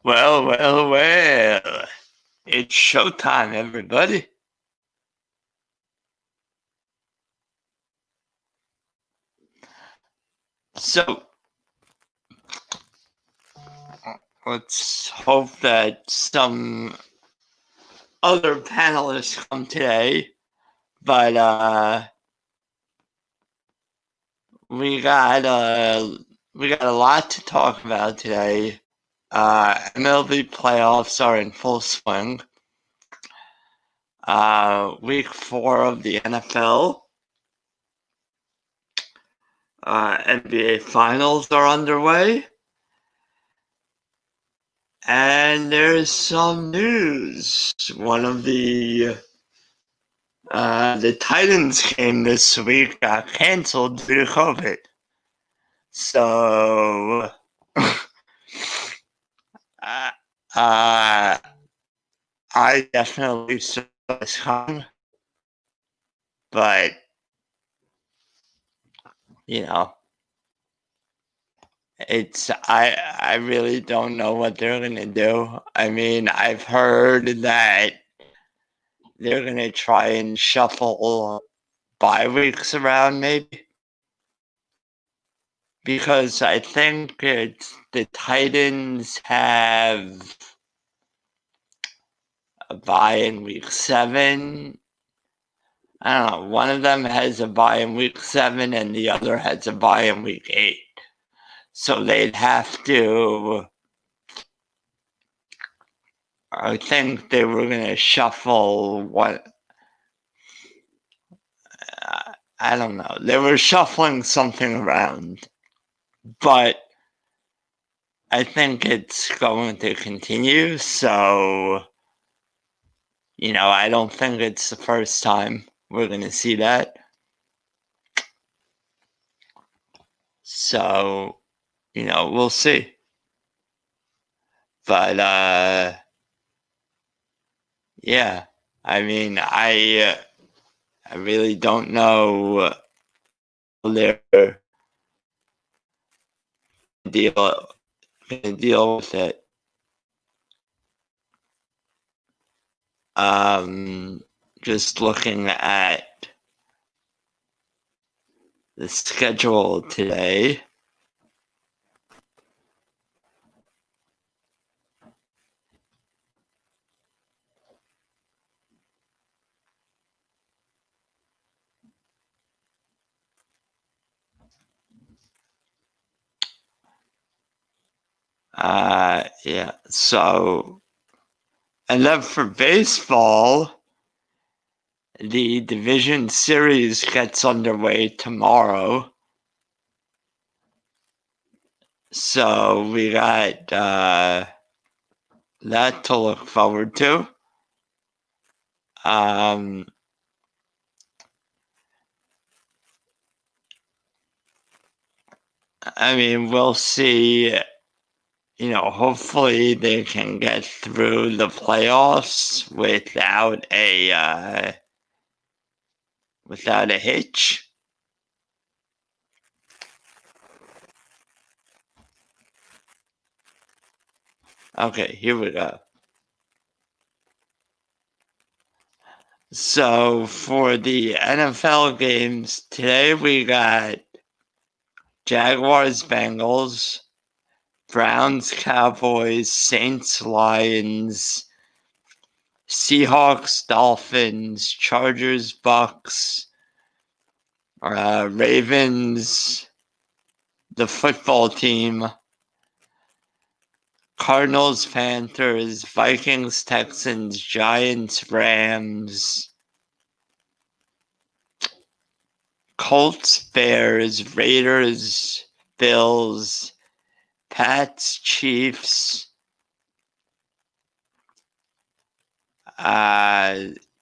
Well. It's showtime, everybody. So, let's hope that some other panelists come today. But we got a lot to talk about today. MLB playoffs are in full swing. Week 4 of the NFL. NBA finals are underway. And there's some news. One of the Titans game this week got canceled due to COVID. So, I definitely saw this coming. But, I really don't know what they're going to do. I mean, I've heard that they're going to try and shuffle bye weeks around, maybe. Because I think the Titans have a bye in week 7. I don't know. One of them has a bye in week 7 and the other has a bye in week 8. So they'd have to. I think they were going to shuffle what. I don't know. They were shuffling something around. But I think it's going to continue. So, I don't think it's the first time we're going to see that. So, we'll see. But, yeah. I mean, I really don't know how they're gonna deal with it. Just looking at the schedule today. Yeah. So, and then for baseball, the division series gets underway tomorrow. So we got that to look forward to. I mean, we'll see. Hopefully they can get through the playoffs without a hitch. Okay, here we go. So for the NFL games today, we got Jaguars, Bengals, Browns, Cowboys, Saints, Lions, Seahawks, Dolphins, Chargers, Bucks, Ravens, the football team, Cardinals, Panthers, Vikings, Texans, Giants, Rams, Colts, Bears, Raiders, Bills, Pats, Chiefs,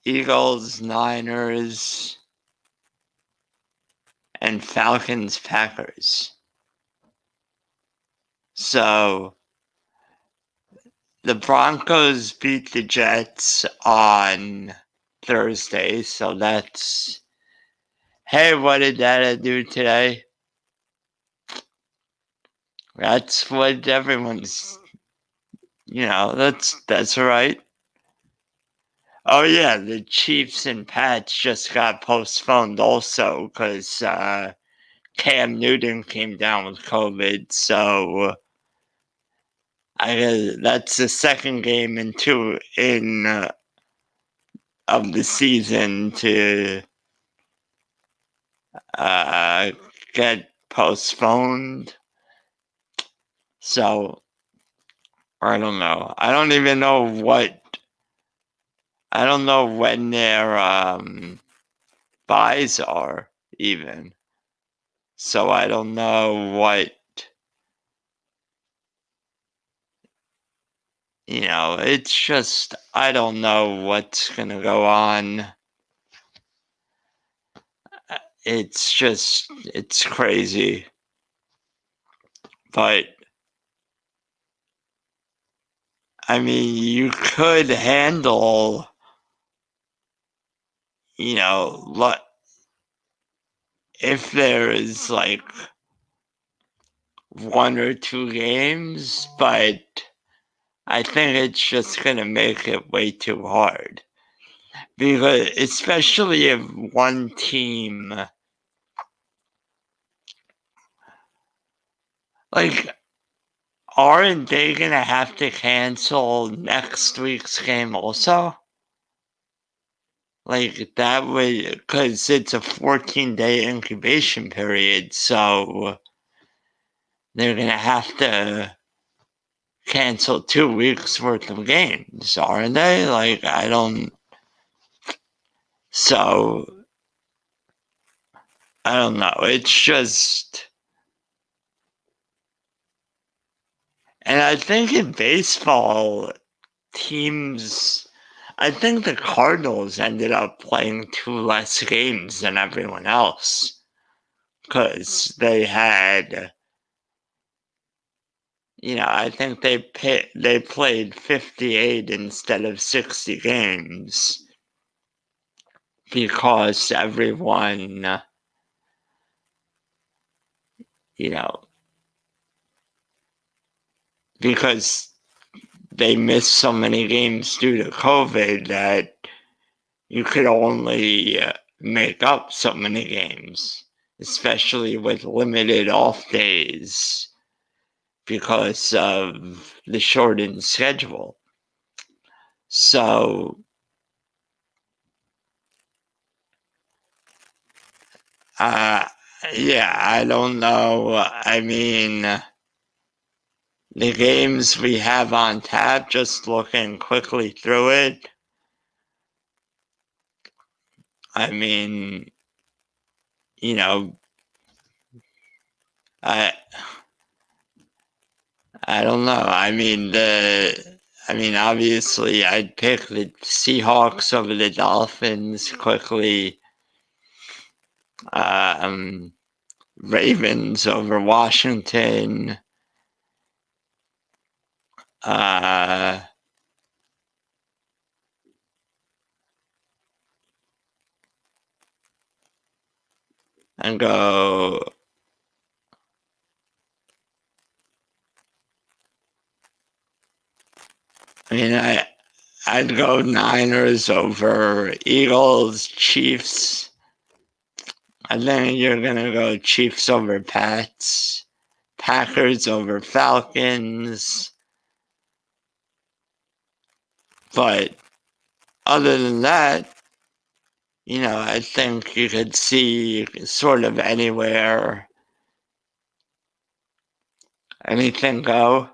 Eagles, Niners, and Falcons, Packers. So the Broncos beat the Jets on Thursday, so that's... Hey, what did Dada do today? That's what everyone's, that's all right. Oh yeah, the Chiefs and Pats just got postponed also because Cam Newton came down with COVID. So that's the second game in of the season to get postponed. So I don't know. I don't even know I don't know when their buys are even. So I don't know what, it's just, I don't know what's going to go on. It's crazy. But, I mean, you could handle, if there is like 1 or 2 games, but I think it's just going to make it way too hard. Because, especially if one team, like, aren't they going to have to cancel next week's game also? Like, that would, because it's a 14-day incubation period, so they're going to have to cancel 2 weeks worth of games, aren't they? Like, so, I don't know. It's just, and I think in baseball, I think the Cardinals ended up playing 2 less games than everyone else because they had, I think they played 58 instead of 60 games because everyone, because they missed so many games due to COVID that you could only make up so many games, especially with limited off days because of the shortened schedule. So, yeah, I don't know. I mean, the games we have on tap, just looking quickly through it, I mean, I I don't know. Obviously, I'd pick the Seahawks over the Dolphins quickly. Ravens over Washington. And go. I'd go Niners over Eagles, Chiefs. I think you're gonna go Chiefs over Pats, Packers over Falcons. But other than that, I think you could see sort of anywhere, anything go.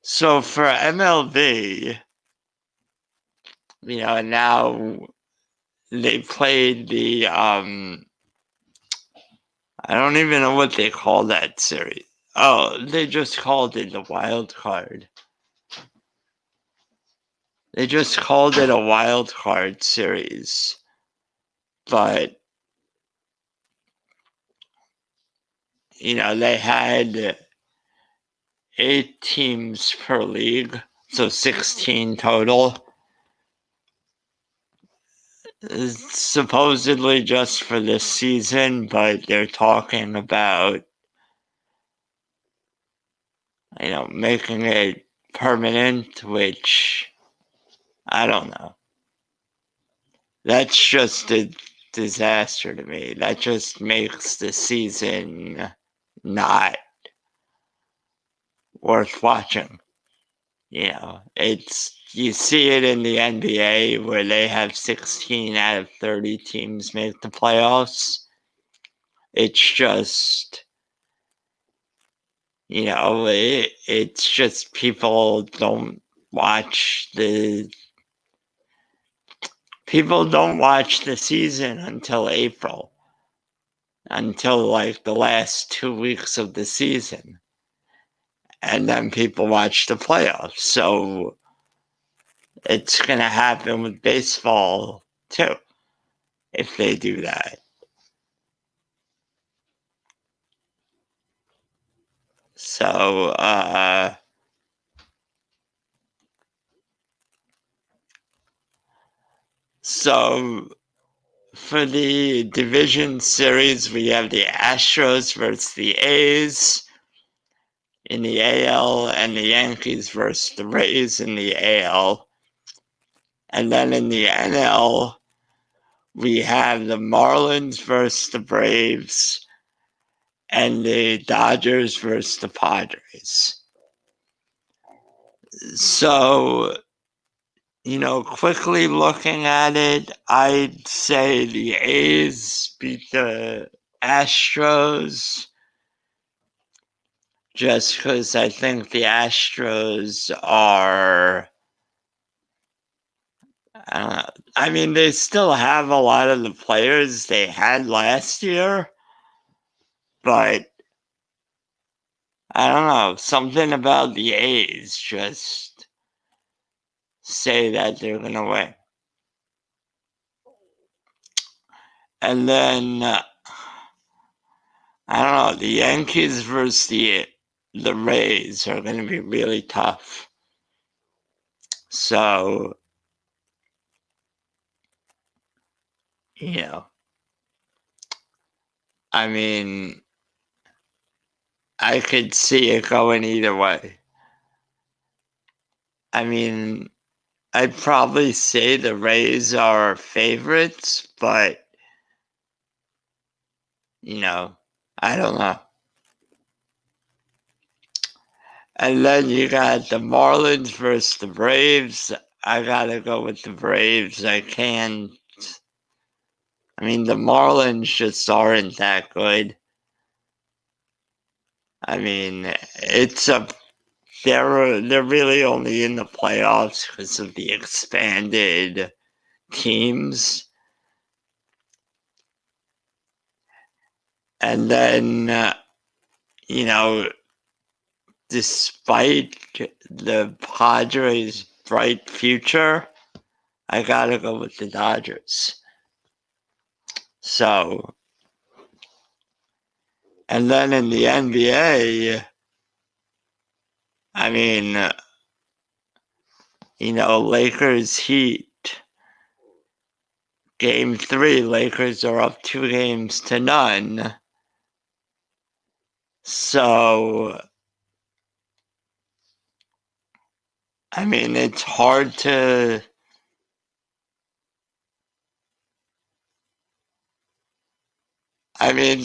So for MLB, now they played the I don't even know what they call that series. Oh, they just called it the wild card. They just called it a wild card series. But, they had 8 teams per league, so 16 total. Supposedly just for this season, but they're talking about, making it permanent, which I don't know. That's just a disaster to me. That just makes the season not worth watching. You see it in the NBA where they have 16 out of 30 teams make the playoffs. It's just, it's just people don't watch the season until April, until like the last 2 weeks of the season. And then people watch the playoffs. So it's going to happen with baseball too, if they do that. So, for the division series, we have the Astros versus the A's in the AL and the Yankees versus the Rays in the AL. And then in the NL, we have the Marlins versus the Braves and the Dodgers versus the Padres. So, quickly looking at it, I'd say the A's beat the Astros just because I think the Astros are, I don't know. I mean, they still have a lot of the players they had last year, but I don't know. Something about the A's just say that they're going to win. And then, I don't know, the Yankees versus the Rays are going to be really tough. So, I mean, I could see it going either way. I mean, I'd probably say the Rays are favorites, but, I don't know. And then you got the Marlins versus the Braves. I gotta go with the Braves. I can't. I mean, the Marlins just aren't that good. I mean, they're really only in the playoffs because of the expanded teams. And then, despite the Padres' bright future, I gotta go with the Dodgers. So, and then in the NBA, I mean, Lakers Heat. Game 3, Lakers are up 2-0. So, I mean, it's hard to. I mean,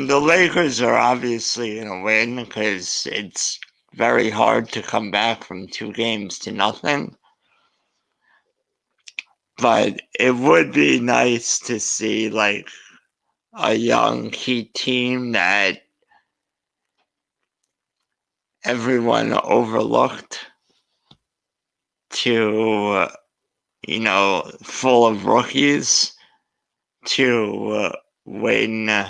the Lakers are obviously going to win because it's very hard to come back from 2-0. But it would be nice to see, like, a young Heat team that everyone overlooked to, full of rookies to win,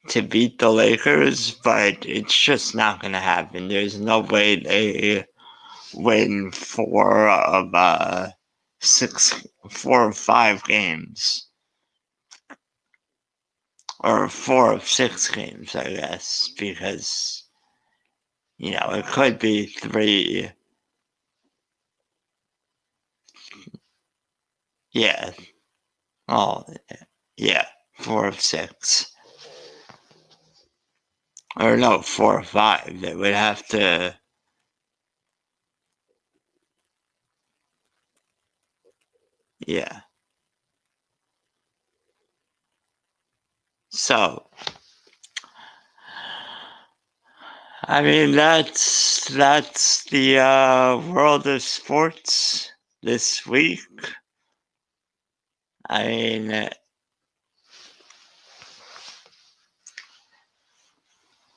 to beat the Lakers, but it's just not going to happen. There's no way they win 4 of 5 games. Or 4 of 6 games, I guess, because, it could be 3. Yeah. Oh, yeah. 4 of 6. Or no, 4 of 5. They would have to. Yeah. So, I mean, that's the world of sports this week. I mean,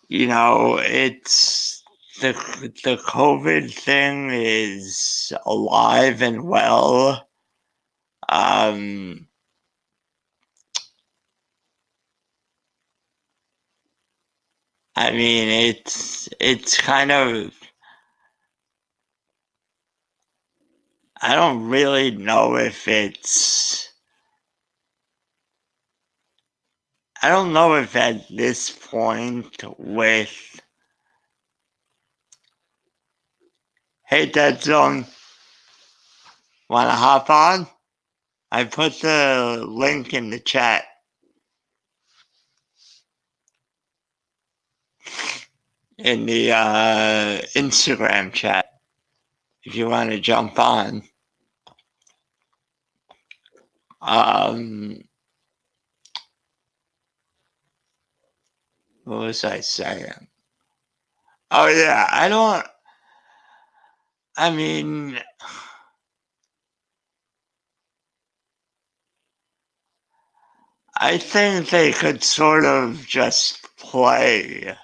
it's the COVID thing is alive and well. I mean, it's kind of. I don't really know if it's. I don't know if at this point with. Hey, Dead Zone, wanna hop on? I put the link in the chat. In the Instagram chat, if you want to jump on. What was I saying? Oh yeah, I mean, I think they could sort of just play,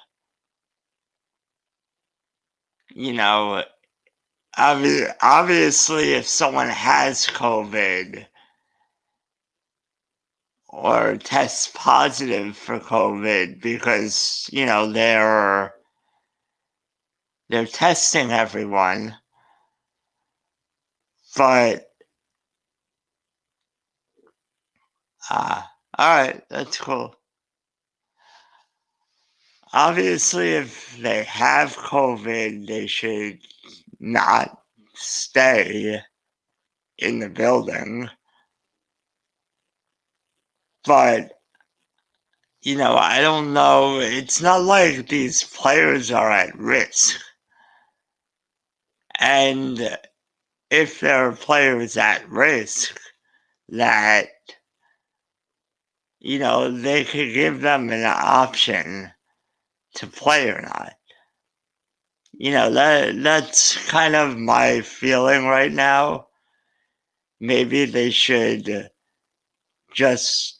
obviously if someone has COVID or tests positive for COVID, because, they're testing everyone, but all right, that's cool. Obviously, if they have COVID, they should not stay in the building. But, I don't know. It's not like these players are at risk. And if there are players at risk, that, they could give them an option to play or not. That's kind of my feeling right now. Maybe they should just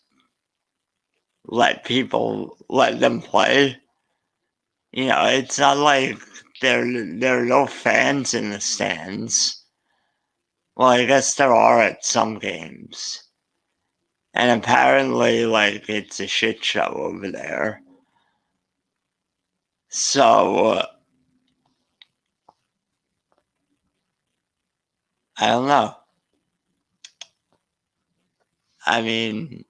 let them play. It's not like there are no fans in the stands. Well, I guess there are at some games. And apparently, it's a shit show over there. So, I don't know. I mean,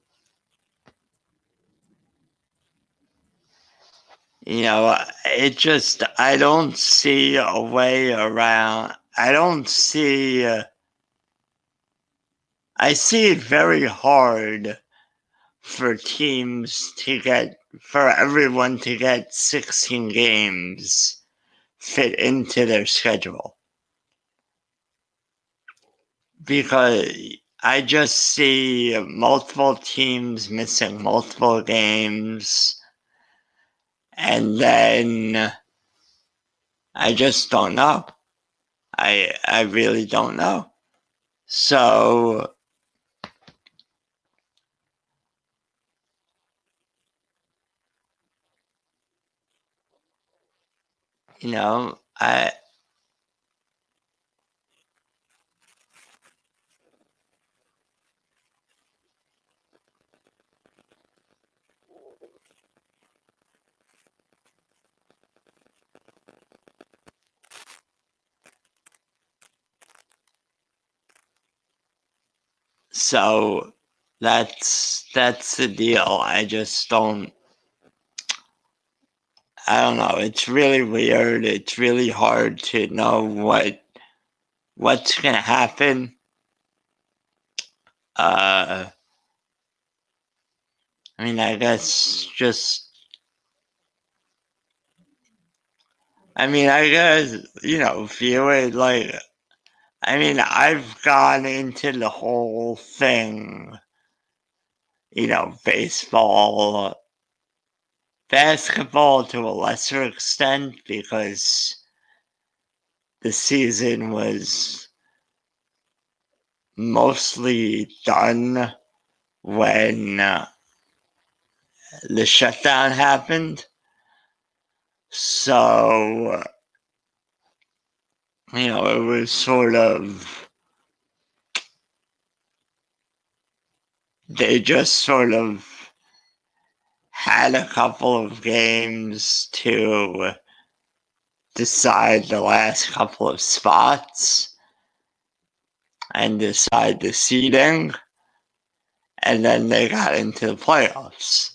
I don't see a way around. I see it very hard for everyone to get 16 games fit into their schedule. Because I just see multiple teams missing multiple games, and then I just don't know. I really don't know. So, I So that's the deal. I don't know. It's really weird. It's really hard to know what's gonna happen. Uh, I mean, I guess just. I guess view it like. I've gone into the whole thing. Baseball, basketball to a lesser extent because the season was mostly done when the shutdown happened. So, it was sort of, they just sort of had a couple of games to decide the last couple of spots and decide the seeding, and then they got into the playoffs.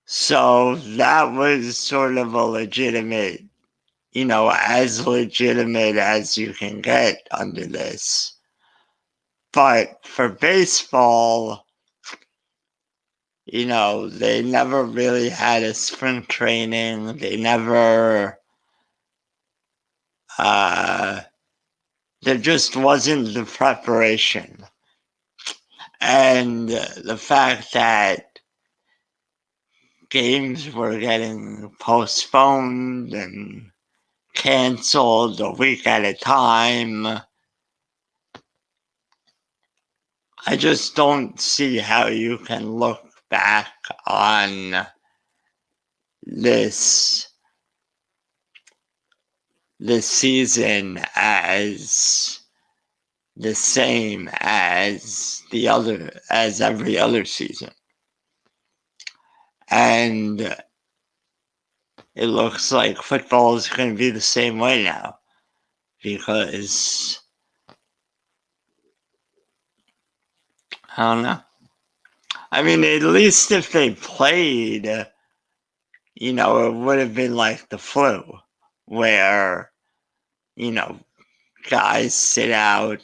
So that was sort of a legitimate, as legitimate as you can get under this. But for baseball, they never really had a spring training. They never, there just wasn't the preparation. And the fact that games were getting postponed and canceled a week at a time, I just don't see how you can look back on this season as the same as every other season. And it looks like football is going to be the same way now because I don't know. At least if they played, it would have been like the flu where, guys sit out.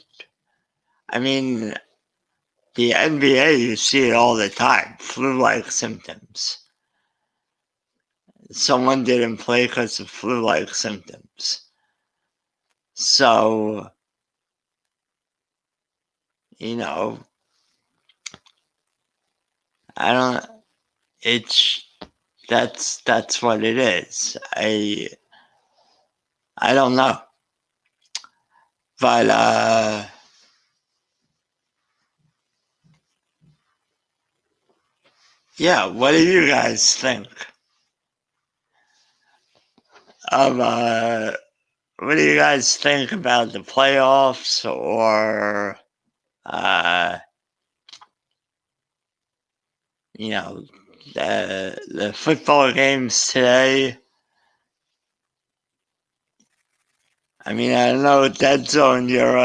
The NBA, you see it all the time, flu-like symptoms. Someone didn't play because of flu-like symptoms. So, I don't, that's what it is. I don't know. But, yeah, what do you guys think of, what do you guys think about the playoffs or, the football games today? I don't know, Dead Zone, you're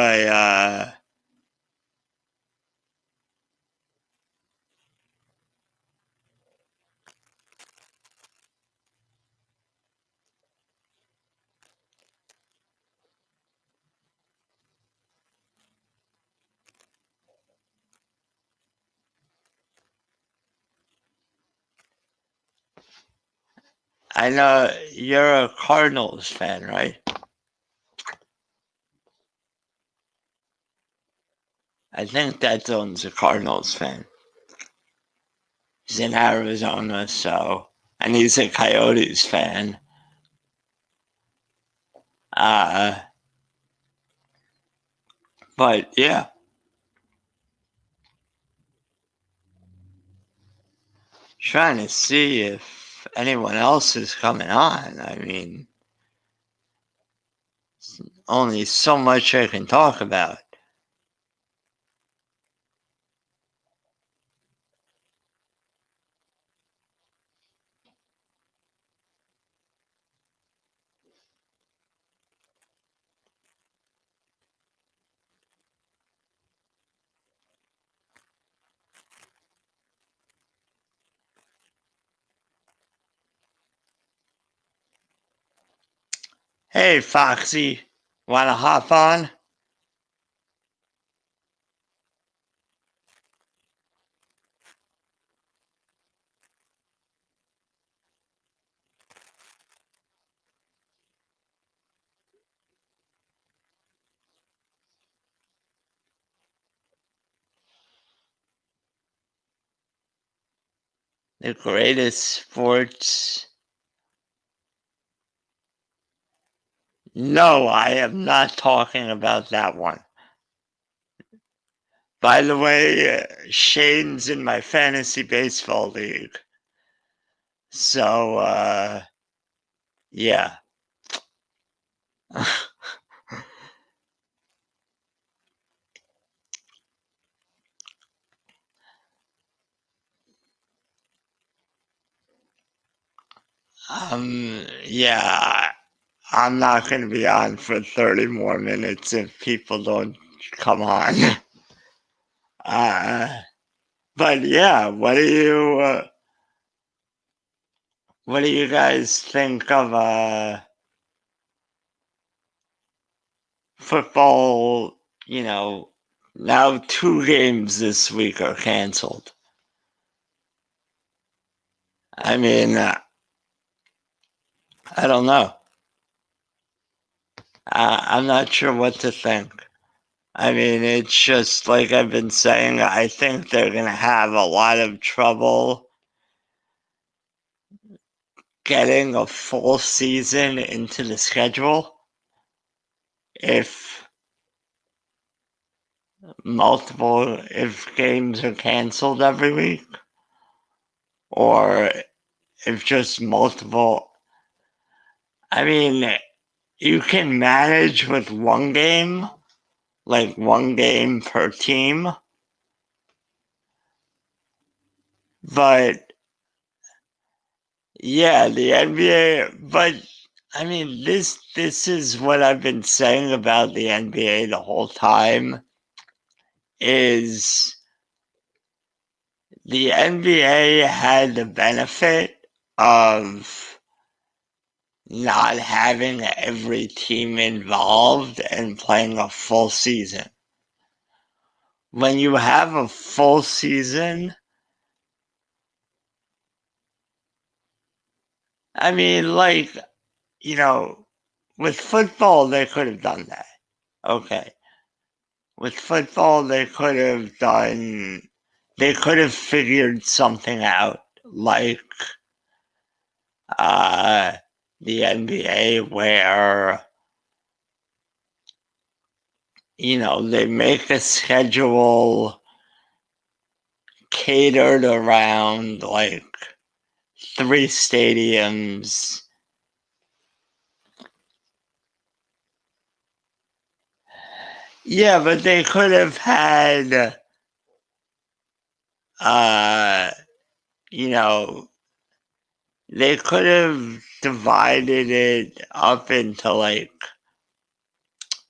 I know you're a Cardinals fan, right? I think Dead Zone's a Cardinals fan. He's in Arizona, and he's a Coyotes fan. But yeah. Trying to see if anyone else is coming on. Only so much I can talk about. Hey, Foxy, wanna hop on? The greatest sports. No, I am not talking about that one. By the way, Shane's in my fantasy baseball league. So, yeah. Yeah, I'm not going to be on for 30 more minutes if people don't come on. Uh, but yeah, what do you guys think of football? You know, now 2 games this week are canceled. I mean, I don't know. I'm not sure what to think. I mean, it's just like I've been saying, I think they're going to have a lot of trouble getting a full season into the schedule if if games are canceled every week, or if just multiple. I mean, you can manage with one game, like one game per team, but yeah, the NBA, but I mean, this is what I've been saying about the NBA the whole time, is the NBA had the benefit of not having every team involved and playing a full season. When you have a full season, I mean, like, with football, they could have done that. Okay. With football, they could have figured something out, like uh, the NBA, where, they make a schedule catered around like 3 stadiums. Yeah, but they could have had, uh, you know, they could have divided it up into like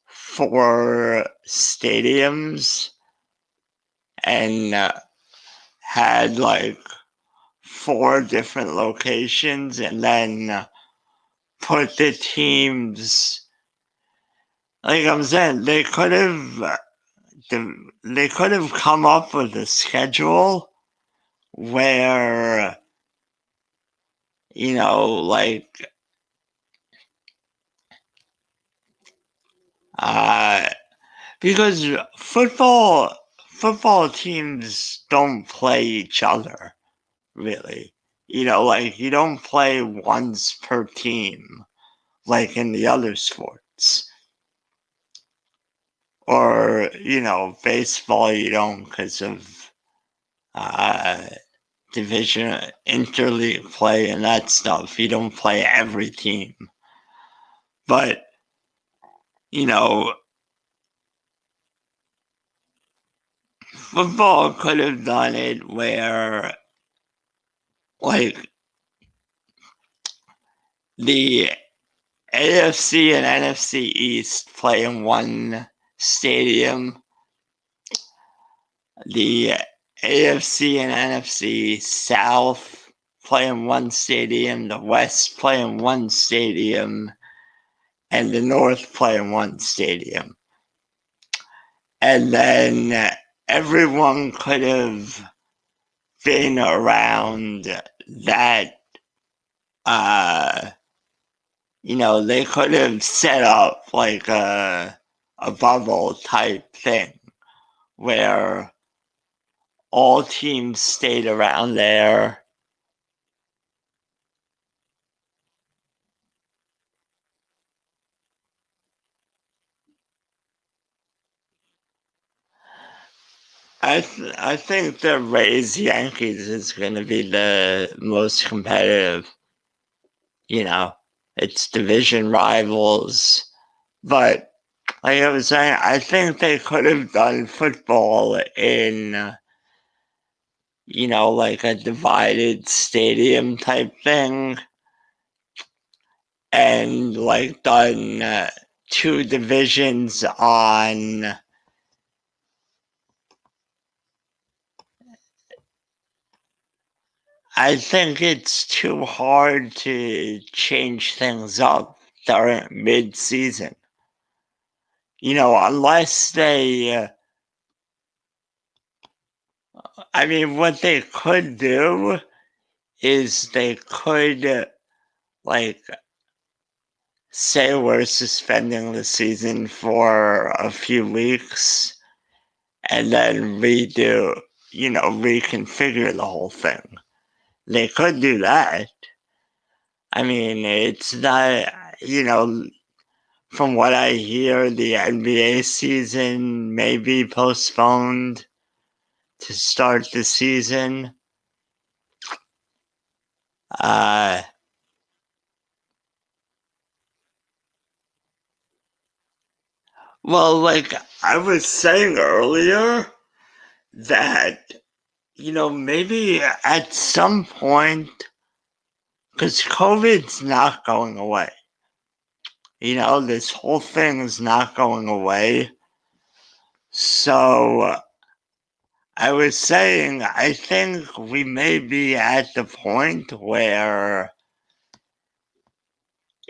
4 stadiums and had like 4 different locations, and then put the teams. Like I'm saying, they could have come up with a schedule where, like, uh, because football teams don't play each other, really. Like, you don't play once per team like in the other sports. Or, baseball, you don't, because of uh, division, interleague play and that stuff. You don't play every team. But, you know, football could have done it where, like, the AFC and NFC East play in one stadium. The AFC and NFC South play in one stadium. The West play in one stadium. and the North play in one stadium. And then everyone could have been around that. They could have set up like a bubble type thing where all teams stayed around there. I think the Rays Yankees is going to be the most competitive. It's division rivals, but like I was saying, I think they could have done football in, like a divided stadium type thing, and like done two divisions on. I think it's too hard to change things up during mid-season. Unless they. I mean, what they could do is they could, like, say we're suspending the season for a few weeks and then reconfigure the whole thing. They could do that. I mean, it's not, from what I hear, the NBA season may be postponed to start the season. Well, like I was saying earlier, that, maybe at some point, because COVID's not going away. This whole thing is not going away. So I was saying, I think we may be at the point where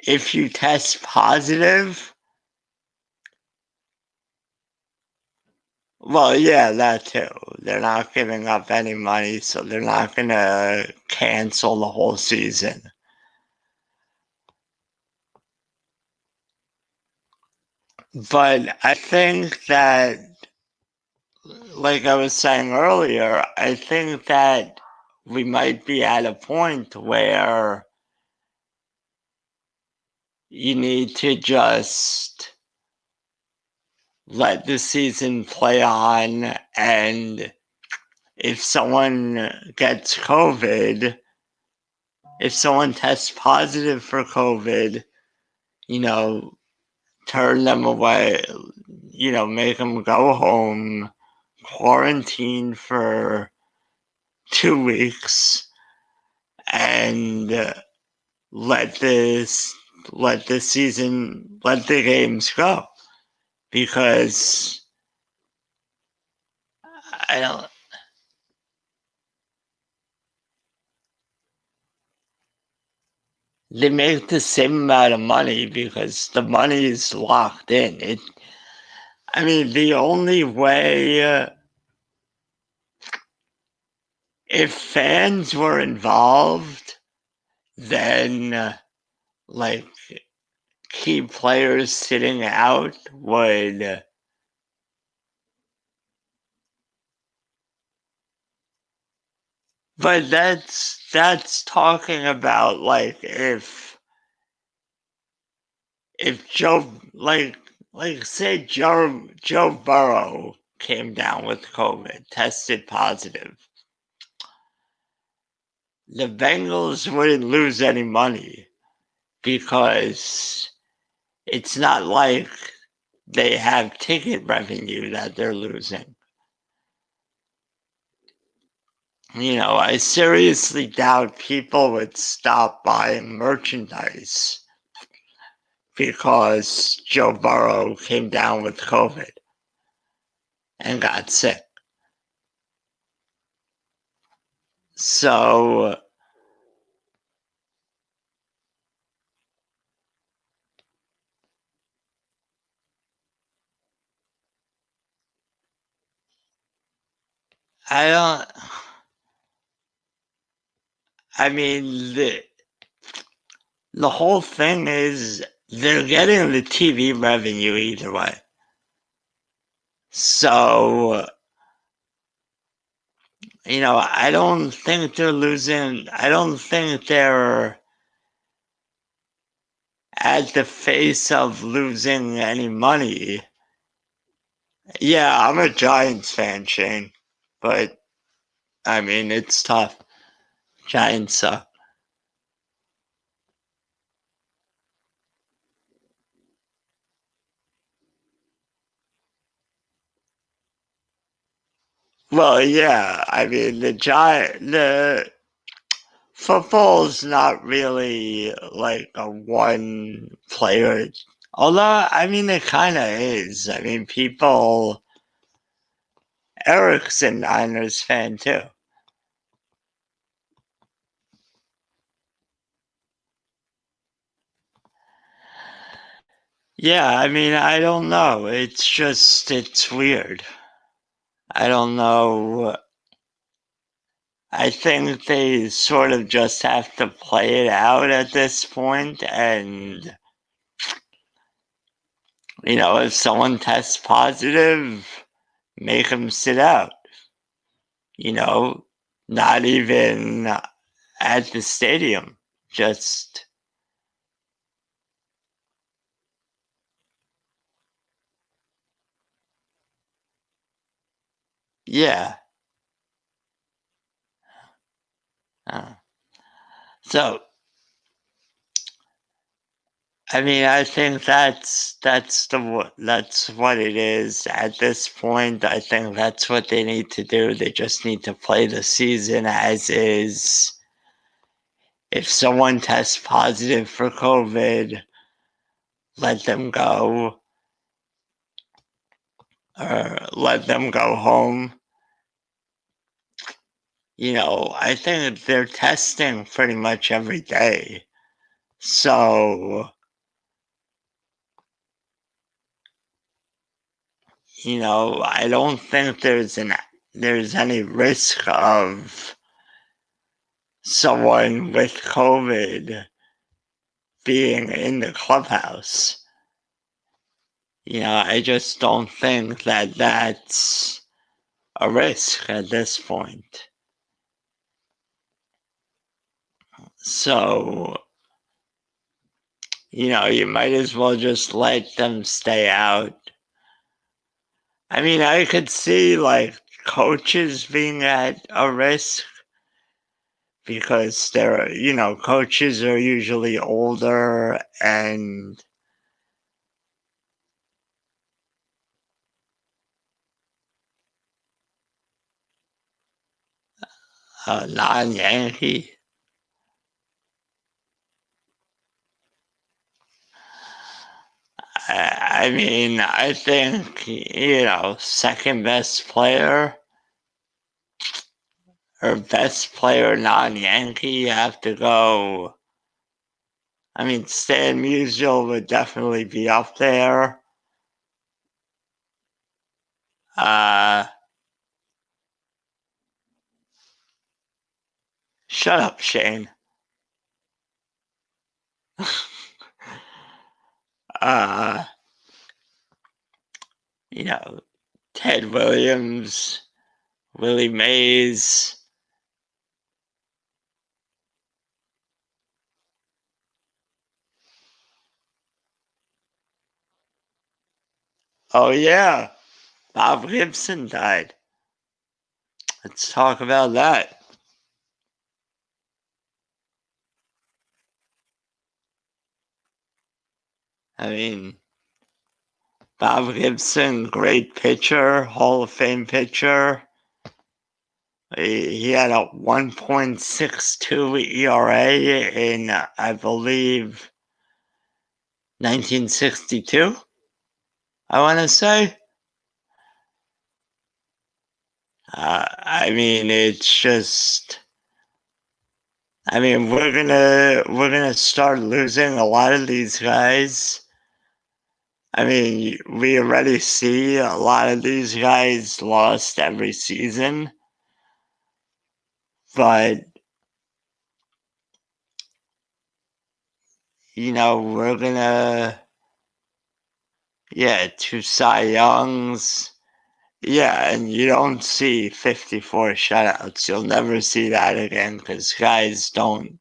if you test positive, well, yeah, that too. They're not giving up any money, so they're not going to cancel the whole season. But I think that, like I was saying earlier, I think that we might be at a point where you need to just let the season play on, and if someone gets COVID, if someone tests positive for COVID, turn them away, make them go home, quarantine for 2 weeks, and let the games go, because I don't. They make the same amount of money because the money is locked in. I mean, the only way, if fans were involved, then like key players sitting out would. But that's talking about like if Joe, like say Joe Burrow came down with COVID, tested positive, the Bengals wouldn't lose any money because it's not like they have ticket revenue that they're losing. I seriously doubt people would stop buying merchandise because Joe Burrow came down with COVID and got sick. So I don't. I mean, the whole thing is they're getting the TV revenue either way. So, I don't think they're losing. I don't think they're at the face of losing any money. Yeah, I'm a Giants fan, Shane, but I mean, it's tough. Giants suck. Well, yeah, I mean, the football's not really like a one player. Although, I mean, it kind of is. I mean, Eric's a Niners fan too. Yeah, I mean, I don't know. It's weird. I don't know. I think they sort of just have to play it out at this point, and if someone tests positive, make them sit out. You know, not even at the stadium. Just yeah. Uh, so I mean, I think that's what it is at this point. I think that's what they need to do. They just need to play the season as is. If someone tests positive for COVID, let them go or let them go home. I think they're testing pretty much every day. So, I don't think there's any risk of someone with COVID being in the clubhouse. I just don't think that that's a risk at this point. So, you might as well just let them stay out. I mean, I could see like coaches being at a risk because coaches are usually older and non-Yankee. I mean, I think, second best player or best player non-Yankee, you have to go. I mean, Stan Musial would definitely be up there. Uh, Shut up, Shane. uh, you know, Ted Williams, Willie Mays. Oh, yeah, Bob Gibson died. Let's talk about that. I mean, Bob Gibson, great pitcher, Hall of Fame pitcher. He had a 1.62 ERA in, I believe, 1962, I want to say. I mean, it's just. I mean, we're gonna start losing a lot of these guys. I mean, we already see a lot of these guys lost every season. But, we're gonna, yeah, 2 Cy Youngs. Yeah, and you don't see 54 shutouts. You'll never see that again because guys don't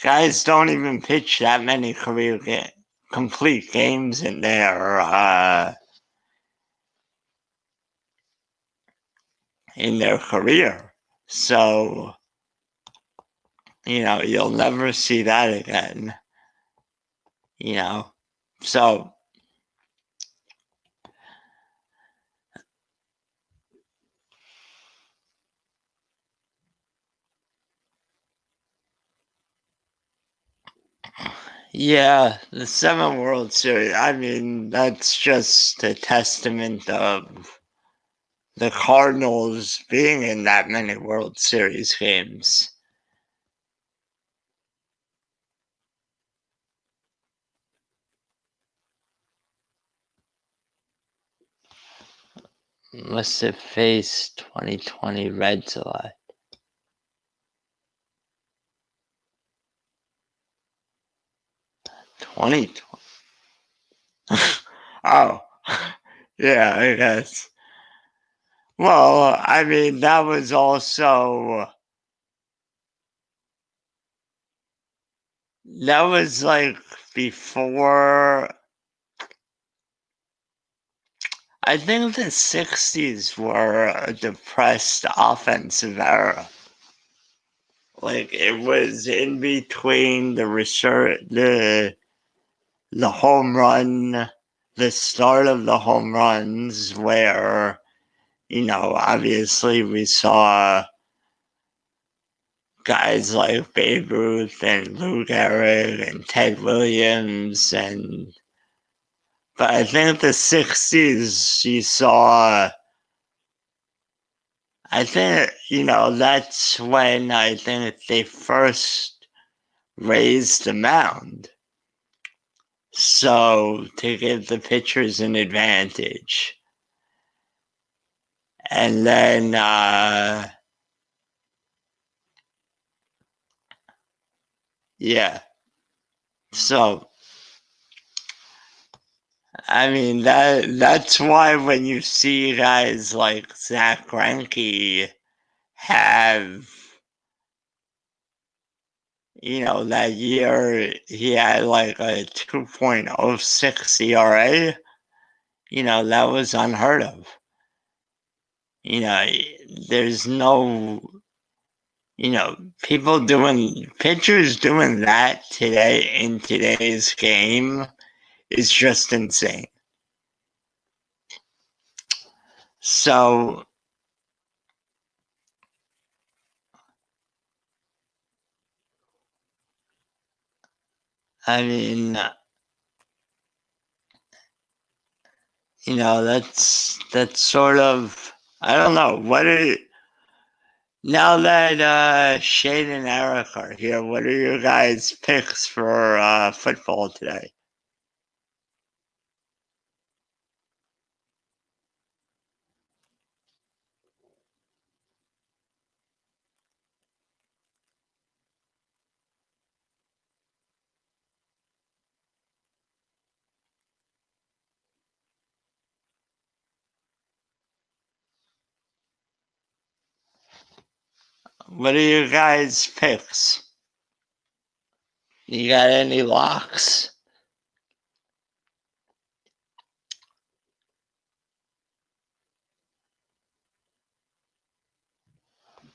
even pitch that many complete games in their career. So, you'll never see that again. So yeah, the 7 World Series. I mean, that's just a testament of the Cardinals being in that many World Series games. Must have faced 2020 Reds a lot. 2020. Oh, yeah, I guess. Well, I mean, that was like before. I think the 60s were a depressed offensive era. Like it was in between the home run, the start of the home runs, where obviously we saw guys like Babe Ruth and Lou Gehrig and Ted Williams, but I think the 60s you saw. I think that's when I think they first raised the mound. So to give the pitchers an advantage. And then, yeah. So, I mean, that's why when you see guys like Zach Greinke have, that year he had like a 2.06 ERA, that was unheard of. There's no, pitchers doing that today in today's game is just insane. So, I mean, that's sort of, I don't know, now that Shane and Eric are here, what are your guys' picks for football today? What are your guys' picks? You got any locks?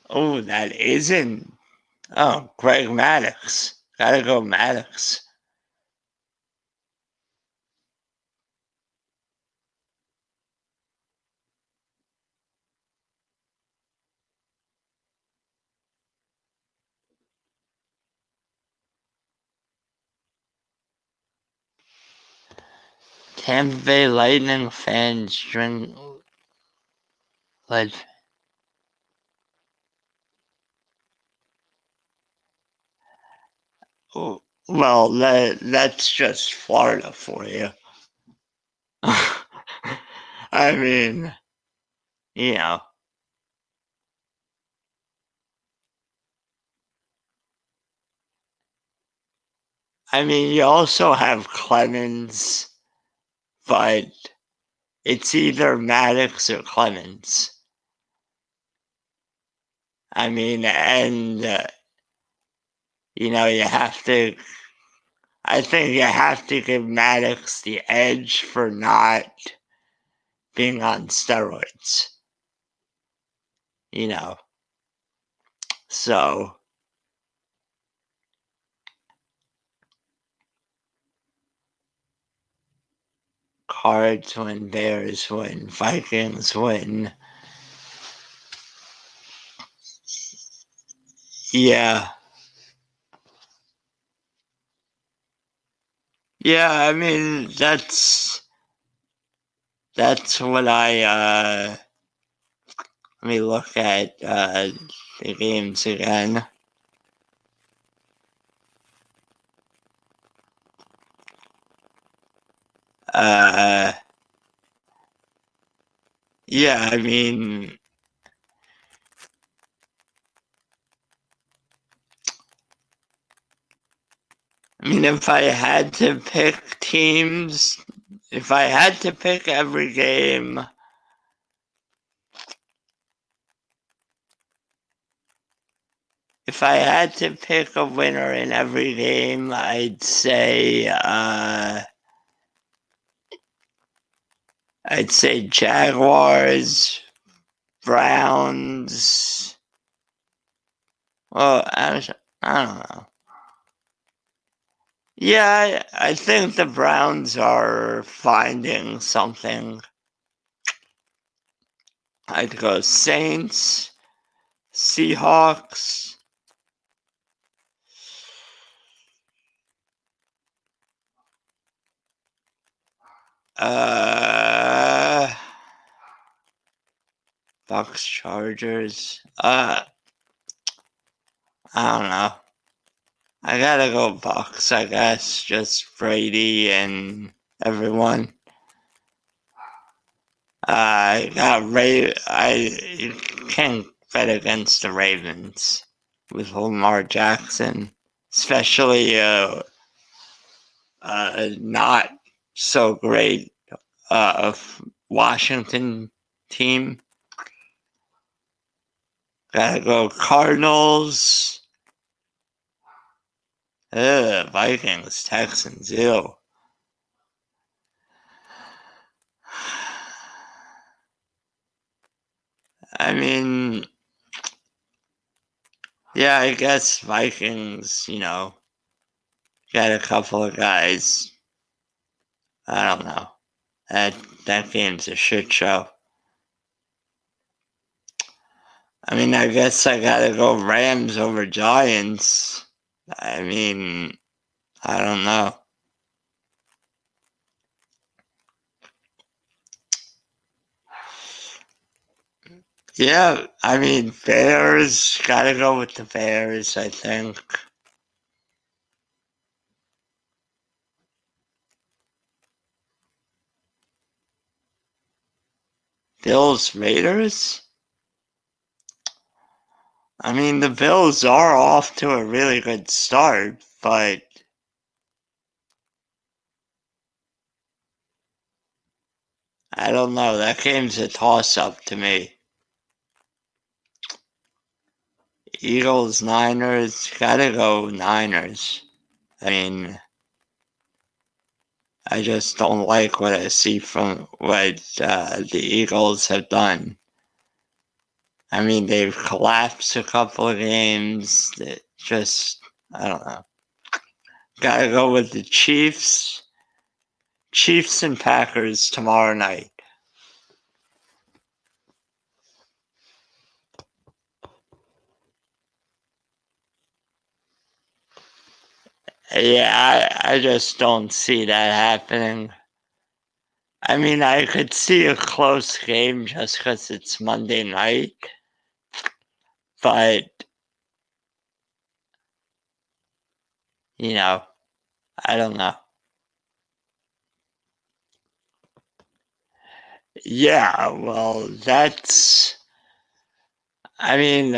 Oh, that isn't. Oh, Greg Maddux. Gotta go Maddux. Tampa Bay Lightning fans drink lead. Oh, well, that's just Florida for you. I mean, you know, I mean, you also have Clemens, but it's either Maddox or Clemens. I mean, and, you know, I think you have to give Maddox the edge for not being on steroids, you know. So, Cards win, Bears win, Vikings win. Yeah. Yeah, I mean, that's what let me look at the games again. Yeah, I mean, if I had to pick teams, if I had to pick every game, if I had to pick a winner in every game, I'd say Jaguars, Browns. Well, I don't know. Yeah, I think the Browns are finding something. I'd go Saints, Seahawks. Bucks, Chargers. I don't know. I gotta go Bucks, I guess. Just Brady and everyone. I can't bet against the Ravens with Lamar Jackson, especially not so great Washington team. Gotta go Cardinals. Vikings, Texans, ew. I mean, yeah, I guess Vikings, got a couple of guys. I don't know. That game's a shit show. I mean, I guess I gotta go Rams over Giants. I mean, I don't know. Yeah, I mean, Bears, gotta go with the Bears, I think. Bills, Raiders? I mean, the Bills are off to a really good start, but I don't know. That game's a toss-up to me. Eagles, Niners, gotta go Niners. I mean, I just don't like what I see from what the Eagles have done. I mean, they've collapsed a couple of games. I don't know. Gotta go with the Chiefs. Chiefs and Packers tomorrow night. Yeah, I just don't see that happening. I mean, I could see a close game just because it's Monday night, but, I don't know. Yeah, well, I mean,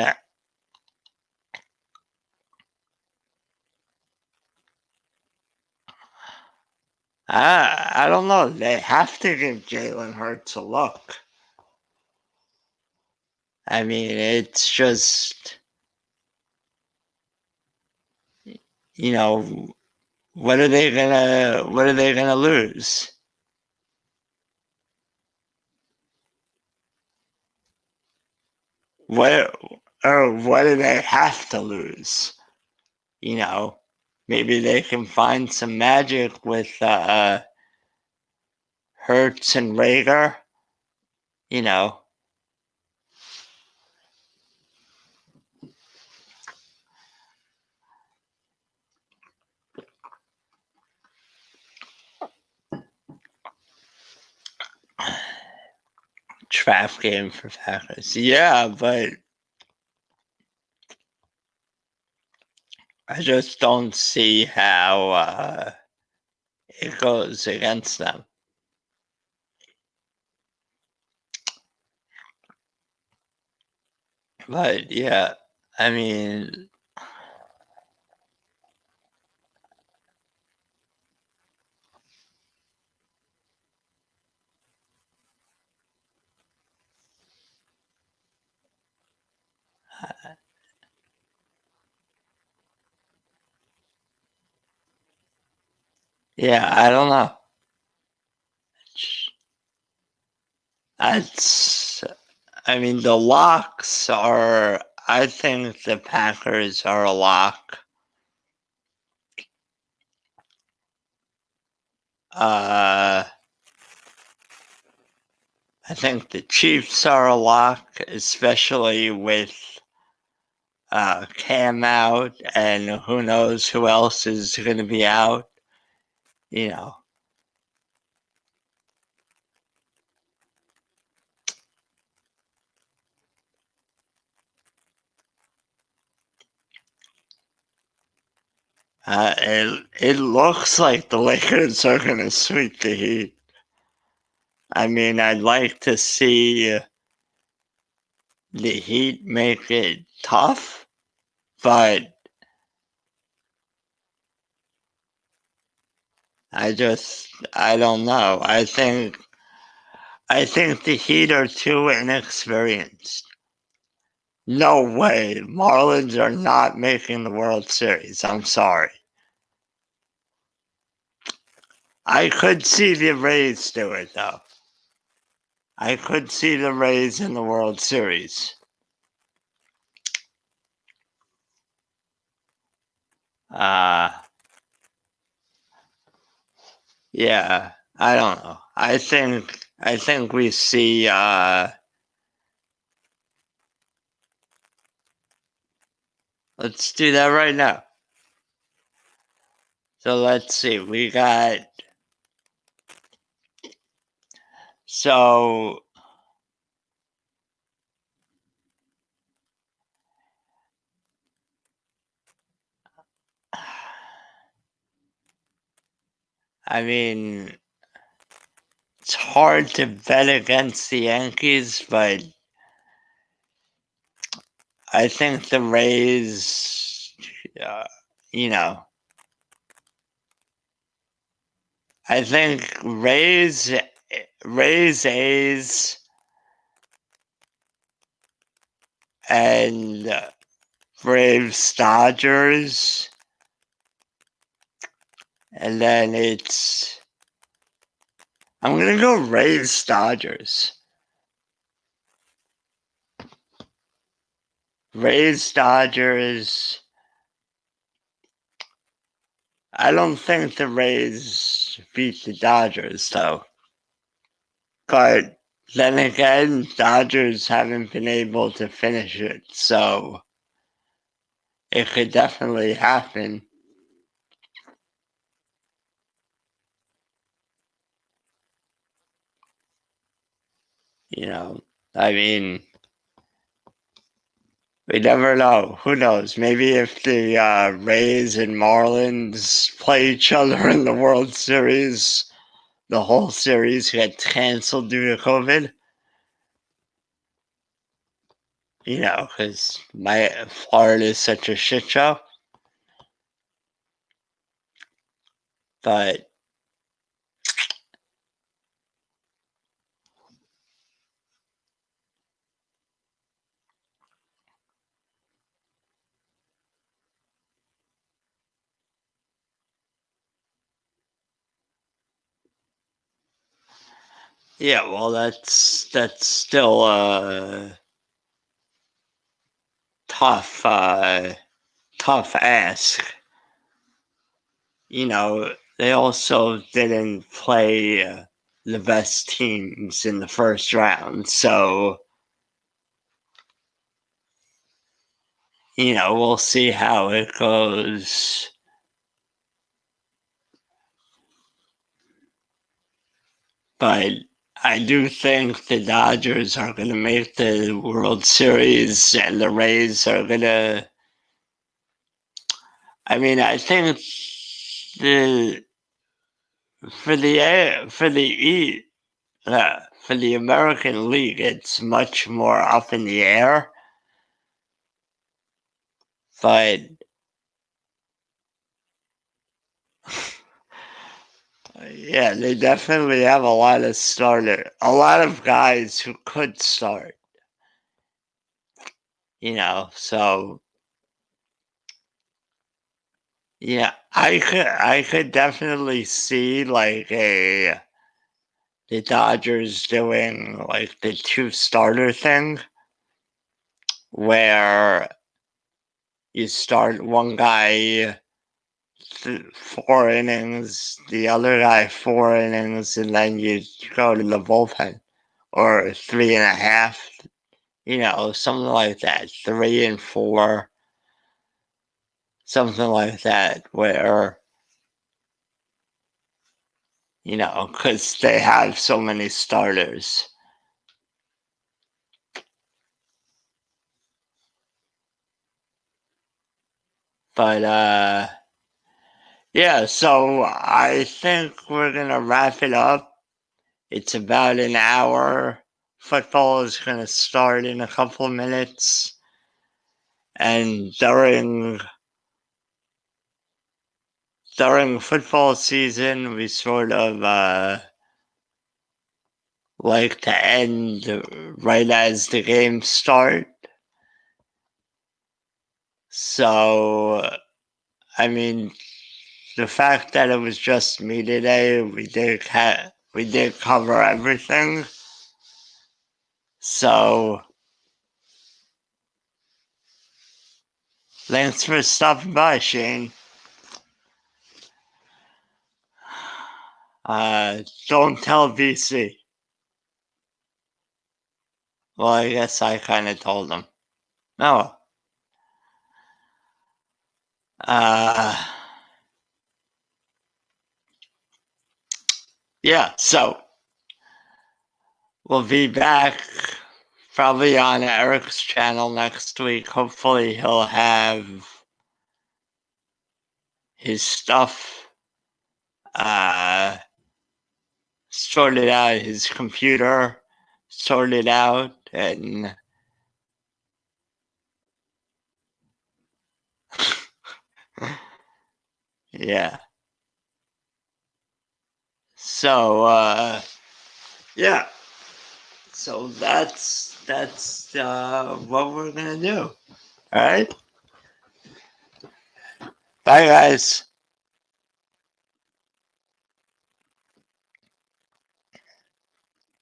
I don't know. They have to give Jalen Hurts a look. I mean, it's just, you know, what are they gonna lose? What what do they have to lose? You know, maybe they can find some magic with Hurts and Rager. You know, trap game for Packers. Yeah, but I just don't see how it goes against them. But yeah, I mean, yeah, I don't know. That's, I mean, the locks are, I think the Packers are a lock. I think the Chiefs are a lock, especially with Cam out, and who knows who else is going to be out. You know, it looks like the Lakers are going to sweep the Heat. I mean, I'd like to see the Heat make it tough, but I don't know. I think the Heat are too inexperienced. No way. Marlins are not making the World Series. I'm sorry. I could see the Rays do it, though. I could see the Rays in the World Series. Yeah, I don't know. I think we see let's do that right now. So let's see. We got so I mean, it's hard to bet against the Yankees, but I think the Rays, you know, I think Rays, A's, and Braves, Dodgers, and then I'm gonna go Rays, Dodgers. Rays, Dodgers. I don't think the Rays beat the Dodgers, though. But then again, Dodgers haven't been able to finish it, so it could definitely happen. You know, I mean, we never know. Who knows? Maybe if the Rays and Marlins play each other in the World Series, the whole series gets canceled due to COVID. You know, because Florida is such a shit show. But Yeah, well, that's still tough, tough ask. You know, they also didn't play the best teams in the first round, so you know, we'll see how it goes. But I do think the Dodgers are going to make the World Series and the Rays are going to. I mean, I think the for the American League, it's much more up in the air. But yeah, they definitely have a lot of guys who could start. You know, so yeah, I could definitely see like the Dodgers doing like the two starter thing where you start one guy 4 innings, the other guy 4 innings, and then you go to the bullpen or 3.5, you know, something like that, 3 and 4, something like that, where you know, because they have so many starters. But yeah, so I think we're gonna wrap it up. It's about an hour. Football is gonna start in a couple of minutes, and during football season, we sort of like to end right as the games start. So, I mean, the fact that it was just me today, we did cover everything. So, thanks for stopping by, Shane. Don't tell BC. Well, I guess I kind of told him. No. Yeah, so we'll be back probably on Eric's channel next week. Hopefully, he'll have his stuff sorted out, his computer sorted out, and yeah. So, yeah. So that's what we're gonna do. All right. Bye, guys.